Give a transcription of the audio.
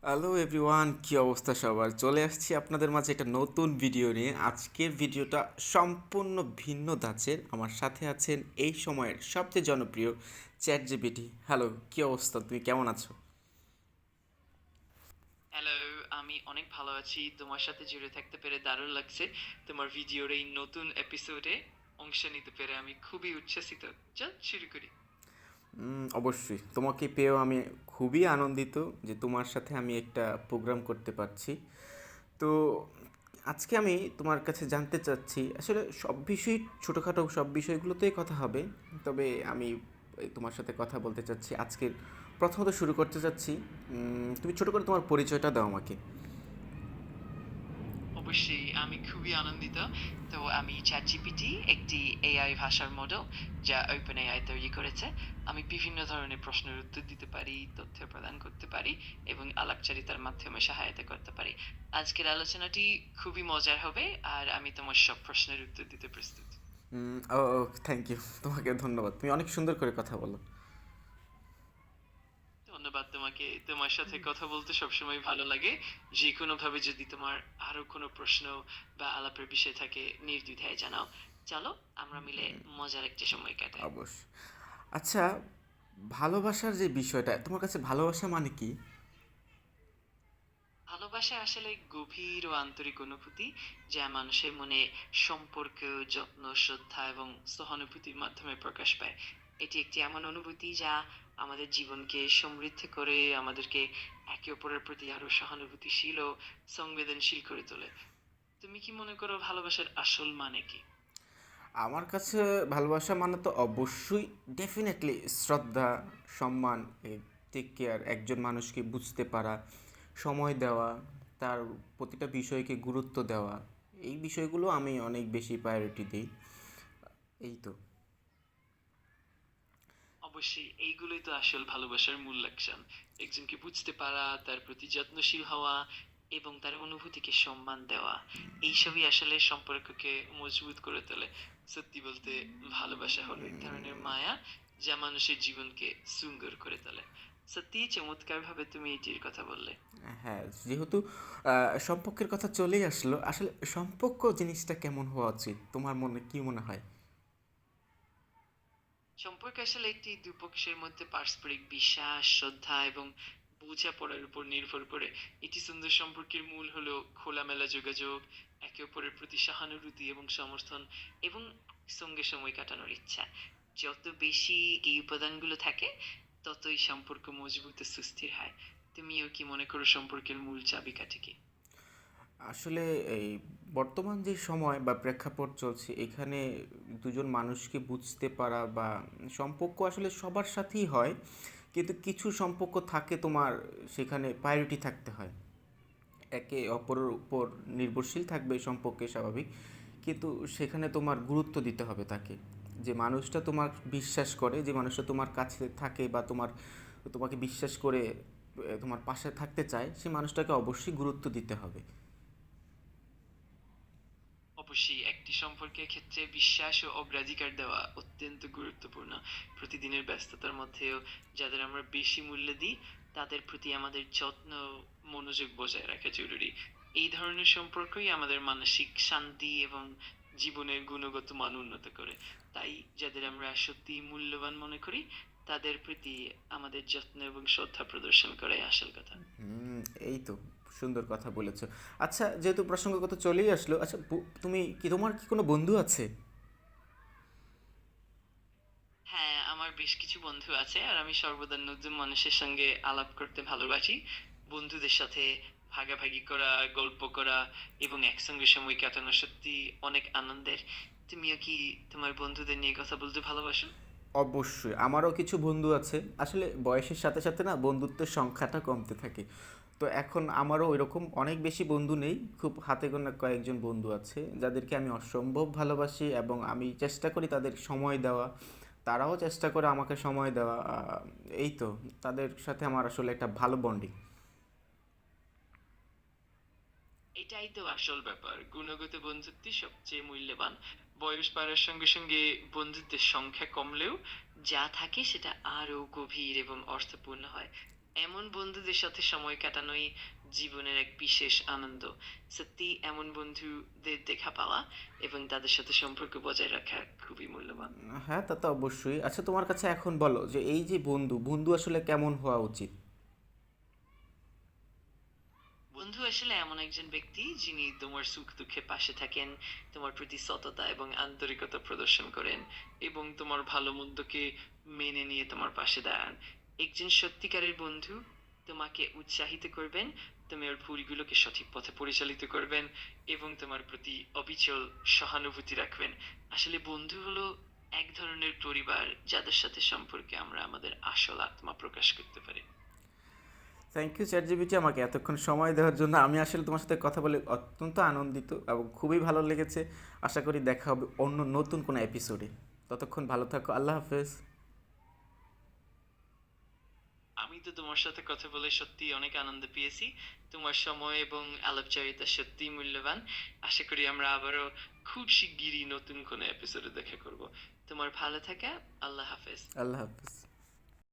Hello everyone, কী অবস্থা সবার? চলে আসছি আপনাদের মাঝে একটা নতুন ভিডিও নিয়ে। আজকের ভিডিওটা সম্পূর্ণ ভিন্ন ধাঁচের। আমার সাথে আছেন এই সময়ের সবচেয়ে জনপ্রিয় চ্যাট জিপিটি। হ্যালো, কী অবস্থা? তুমি কেমন আছো? হ্যালো, আমি অনেক ভালো আছি। তোমার সাথে জুড়ে থাকতে পেরে দারুণ লাগছে। তোমার ভিডিওর এই নতুন এপিসোডে অংশ নিতে পেরে আমি খুবই উচ্ছ্বসিত। চল শুরু করি। অবশ্যই তোমাকে পেয়েও আমি খুবই আনন্দিত যে তোমার সাথে আমি একটা প্রোগ্রাম করতে পারছি। তো আজকে আমি তোমার কাছে জানতে চাচ্ছি, আসলে সব বিষয়, ছোটোখাটো সব বিষয়গুলোতেই কথা হবে। তবে আমি তোমার সাথে কথা বলতে চাচ্ছি আজকের, প্রথমত শুরু করতে চাচ্ছি। তুমি ছোটো করে তোমার পরিচয়টা দাও আমাকে। অবশ্যই আমি খুবই আনন্দিত। তো আমি ChatGPT একটি এআই ভাষার মডেল যা OpenAI তৈরি করেছে। আমি বিভিন্ন ধরনের প্রশ্নের উত্তর দিতে পারি, তথ্য প্রদান করতে পারি এবং আলাপচারিতার মাধ্যমে সহায়তা করতে পারি। আজকের আলোচনাটি খুবই মজার হবে আর আমি তোমার সব প্রশ্নের উত্তর দিতে প্রস্তুত। ও, থ্যাংক ইউ, তোমাকে ধন্যবাদ, তুমি অনেক সুন্দর করে কথা বলো। ধন্যবাদ তোমাকে। তোমার সাথে কথা বলতে সবসময় ভালো লাগে। যেকোনোভাবে যদি তোমার আরো কোনো প্রশ্ন বা আলাপের বিষয় থাকে নির্দ্বিধায় জানাও। চলো আমরা মিলে মজার একটা সময় কাটাই। অবশ্য। আচ্ছা, ভালোবাসার যে বিষয়টা, তোমার কাছে ভালোবাসা মানে কি? ভালোবাসা আসলে গভীর ও আন্তরিক অনুভূতি যা মানুষের মনে সম্পর্ক, যত্ন, শ্রদ্ধা এবং সহানুভূতির মাধ্যমে প্রকাশ পায়। এটি একটি এমন অনুভূতি যা আমাদের জীবনকে সমৃদ্ধ করে, আমাদেরকে একে অপরের প্রতি আরো সহানুভূতিশীল ও সংবেদনশীল করে তোলে। তুমি কি মনে করো ভালোবাসার আসল মানে কি? আমার কাছে ভালোবাসা মানে তো অবশ্যই, ডেফিনেটলি শ্রদ্ধা, সম্মান, টেক কেয়ার, একজন মানুষকে বুঝতে পারা, সময় দেওয়া, তার প্রতিটা বিষয়কে গুরুত্ব দেওয়া। এই বিষয়গুলো আমি অনেক বেশি প্রায়োরিটি দিই। এই তো। অবশ্যই এইগুলোই তো আসল ভালোবাসার মূল লক্ষণ। একজনকে বুঝতে পারা, তার প্রতি যত্নশীল হওয়া এবং তার অনুভূতিকে সম্মান দেওয়া। এইসবই আসলে সম্পর্ককে মজবুত করে তোলে। সত্যি বলতে ভালোবাসা হলো এক ধরনের মায়া যা মানুষের জীবনকে সুন্দর করে তোলে। সত্যিই চমৎকারভাবে তুমি এটির কথা বললে। হ্যাঁ, যেহেতু সম্পর্কের কথা চলেই আসলো, আসলে সম্পর্ক জিনিসটা কেমন হওয়া উচিত তোমার মনে কি মনে হয়? সম্পর্ক আসলে একটি দুপক্ষের মধ্যে পারস্পরিক বিশ্বাস, শ্রদ্ধা এবং বোঝাপড়ার উপর নির্ভর করে। এটি সুন্দর সম্পর্কের মূল হলো খোলামেলা যোগাযোগ, একে অপরের প্রতি সহানুভূতি এবং সমর্থন এবং সঙ্গে সময় কাটানোর ইচ্ছা। যত বেশি এই উপাদানগুলো থাকে ততই সম্পর্ক মজবুত ও সুস্থির হয়। তুমিও কি মনে করো সম্পর্কের মূল চাবিকাঠি কি? আসলে এই বর্তমান যে সময় বা প্রেক্ষাপট চলছে, এখানে দুজন মানুষকে বুঝতে পারা বা সম্পর্ক আসলে সবার সাথেই হয়, কিন্তু কিছু সম্পর্ক থাকে তোমার, সেখানে প্রায়োরিটি থাকতে হয়, একে অপরের উপর নির্ভরশীল থাকবে এই সম্পর্কে, স্বাভাবিক। কিন্তু সেখানে তোমার গুরুত্ব দিতে হবে তাকে, যে মানুষটা তোমার বিশ্বাস করে, যে মানুষটা তোমার কাছে থাকে বা তোমাকে বিশ্বাস করে তোমার পাশে থাকতে চায়, সেই মানুষটাকে অবশ্যই গুরুত্ব দিতে হবে। অবশ্যই একটি সম্পর্কের ক্ষেত্রে বিশ্বাস ও অগ্রাধিকার দেওয়া অত্যন্ত গুরুত্বপূর্ণ। প্রতিদিনের ব্যস্ততার মধ্যেও যাদের আমরা বেশি মূল্য দিই তাদের প্রতি আমাদের যত্ন ও মনোযোগ বজায় রাখা জরুরি। এই ধরনের সম্পর্কই আমাদের মানসিক শান্তি এবং জীবনের গুণগত মান উন্নত করে। তাই যাদের আমরা সত্যিই মূল্যবান মনে করি তাদের প্রতি আমাদের যত্ন এবং শ্রদ্ধা প্রদর্শন করাই আসল কথা। এই তো, সুন্দর কথা বলেছো। আচ্ছা, যেহেতু প্রসঙ্গগত চলেই আসলো, আচ্ছা তুমি কি, তোমার কি কোনো বন্ধু আছে? হ্যাঁ, আমার বেশ কিছু বন্ধু আছে আর আমি সর্বদা নতুন মানুষের সঙ্গে আলাপ করতে ভালোবাসি। বন্ধুদের সাথে ভাগাভাগি করা, গল্প করা এবং একসঙ্গে সময় কাটানো সত্যি অনেক আনন্দের। তুমিও কি তোমার বন্ধুদের নিয়ে কথা বলতে ভালোবাসো? অবশ্যই, আমারও কিছু বন্ধু আছে। আসলে বয়সের সাথে সাথে না বন্ধুত্বের সংখ্যাটা কমতে থাকে। তো এখন আমারও ওইরকম অনেক বেশি বন্ধু নেই, খুব হাতে গোনা কয়েকজন বন্ধু আছে যাদেরকে আমি অসম্ভব ভালোবাসি, এবং আমি চেষ্টা করি তাদের সময় দেওয়া, তারাও চেষ্টা করে আমাকে সময় দেওয়া। এই তো, তাদের সাথে আমার আসলে একটা ভালো বন্ডিং। এটাই তো আসল ব্যাপার। গুণগত বন্ধুত্বই সবচেয়ে মূল্যবান। বয়স বাড়ার সঙ্গে সঙ্গে বন্ধুত্বের সংখ্যা কমলেও যা থাকে সেটা আরো গভীর এবং অর্থপূর্ণ হয়। এমন বন্ধুদের সাথে সময় কাটানোই জীবনের এক বিশেষ আনন্দ। সত্যি এমন বন্ধুদের দেখা পাওয়া এবং তাদের সাথে সম্পর্ক বজায় রাখা খুবই মূল্যবান। হ্যাঁ, তা তো অবশ্যই। আচ্ছা, তোমার কাছে এখন বলো যে এই যে বন্ধু, বন্ধু আসলে কেমন হওয়া উচিত? বন্ধু আসলে এমন একজন ব্যক্তি যিনি তোমার সুখ দুঃখে পাশে থাকেন, তোমার প্রতি সততা এবং আন্তরিকতা প্রদর্শন করেন এবং তোমার ভালো মন্দকে মেনে নিয়ে তোমার পাশে দাঁড়ান। একজন সত্যিকারের বন্ধু তোমাকে উৎসাহিত করবেন, তোমার ভুলগুলোকে সঠিক পথে পরিচালিত করবেন এবং তোমার প্রতি অবিচল সহানুভূতি রাখবেন। আসলে বন্ধু হলো এক ধরনের পরিবার যাদের সাথে সম্পর্কে আমরা আমাদের আসল আত্মা প্রকাশ করতে পারি। থ্যাংক ইউ চ্যাটজিপিটি আমাকে এতক্ষণ সময় দেওয়ার জন্য। আমি আসলে তোমার সাথে কথা বলে অত্যন্ত আনন্দিত এবং খুবই ভালো লেগেছে। আশা করি দেখা হবে অন্য নতুন কোনো এপিসোডে। ততক্ষণ ভালো থাকো, আল্লাহ হাফেজ। আমি তো তোমার সাথে কথা বলে সত্যি অনেক আনন্দ পেয়েছি। তোমার সময় এবং আলাপচারিতা সত্যিই মূল্যবান। আশা করি আমরা আবারও খুব শিগগিরই নতুন কোনো এপিসোডে দেখা করব। তোমার ভালো থাকা। আল্লাহ হাফেজ। আল্লাহ হাফেজ।